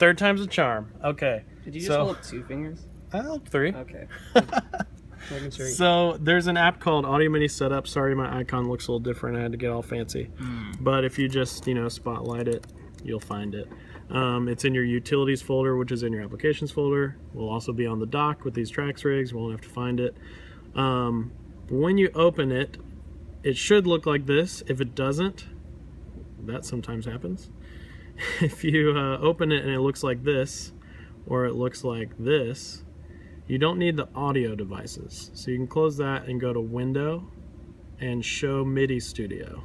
third time's a charm. Okay. Did you just hold up 2 fingers? I held 3. Okay. Making sure. So there's an app called Audio MIDI Setup. Sorry, my icon looks a little different. I had to get all fancy. But if you just, spotlight it, you'll find it. It's in your utilities folder, which is in your applications folder. We'll also be on the dock with these tracks rigs. We won't have to find it. When you open it, it should look like this. If it doesn't, that sometimes happens. If you open it and it looks like this, or it looks like this, you don't need the audio devices. So you can close that and go to Window and Show MIDI Studio.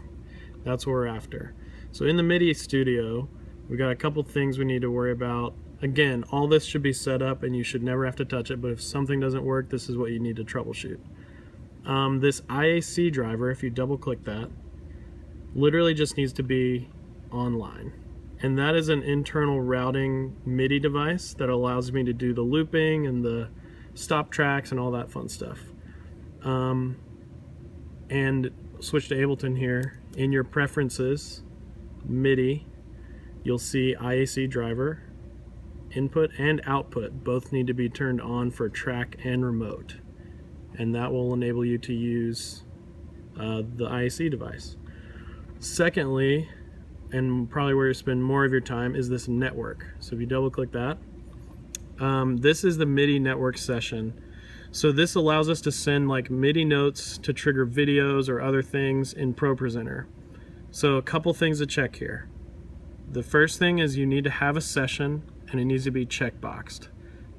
That's what we're after. So in the MIDI Studio, we got a couple things we need to worry about. Again, all this should be set up and you should never have to touch it, but if something doesn't work, this is what you need to troubleshoot. This IAC driver, if you double click that, literally just needs to be online. And that is an internal routing MIDI device that allows me to do the looping and the stop tracks and all that fun stuff. And switch to Ableton here. In your preferences, MIDI, you'll see IAC driver. Input and output both need to be turned on for track and remote. And that will enable you to use the IAC device. Secondly, and probably where you spend more of your time, is this network. So if you double click that, this is the MIDI network session. So this allows us to send like MIDI notes to trigger videos or other things in Pro Presenter. So a couple things to check here. The first thing is you need to have a session and it needs to be checkboxed.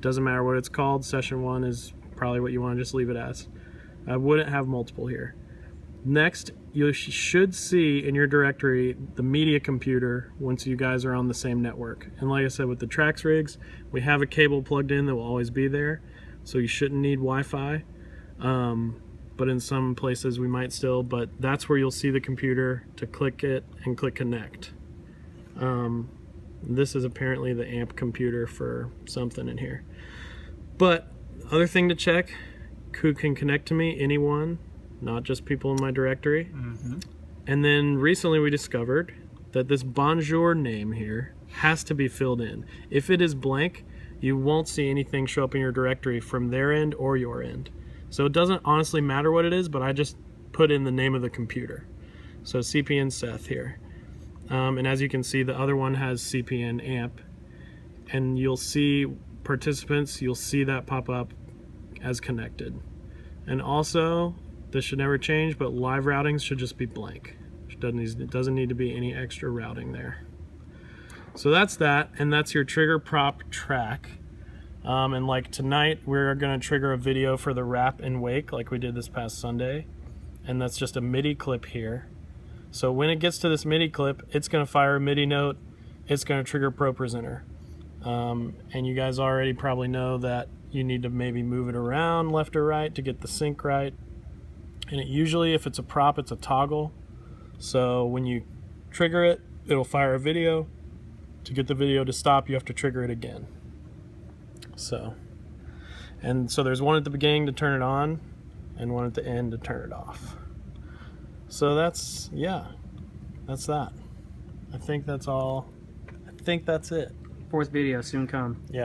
Doesn't matter what it's called, session 1 is probably what you want to just leave it as. I wouldn't have multiple here. Next, you should see in your directory the media computer once you guys are on the same network. And like I said, with the tracks rigs, we have a cable plugged in that will always be there, so you shouldn't need Wi-Fi. But in some places we might still, but that's where you'll see the computer to click it and click connect. This is apparently the amp computer for something in here. But other thing to check, who can connect to me? Anyone, not just people in my directory. And then recently we discovered that this bonjour name here has to be filled in. If it is blank, you won't see anything show up in your directory from their end or your end. So it doesn't honestly matter what it is, but I just put in the name of the computer. So CPN Seth here. And as you can see, the other one has CPN amp. And you'll see participants, you'll see that pop up as connected. And also, this should never change, but live routings should just be blank. It doesn't need to be any extra routing there. So that's that, and that's your trigger prop track. And like tonight, we're gonna trigger a video for the wrap and wake like we did this past Sunday. And that's just a MIDI clip here. So when it gets to this MIDI clip, it's gonna fire a MIDI note, it's gonna trigger Pro Presenter. And you guys already probably know that you need to maybe move it around left or right to get the sync right. And it usually, if it's a prop, it's a toggle. So when you trigger it, it'll fire a video. To get the video to stop, you have to trigger it again. So there's one at the beginning to turn it on and one at the end to turn it off. So that's that. I think that's all. I think that's it. 4th video soon come. Yeah.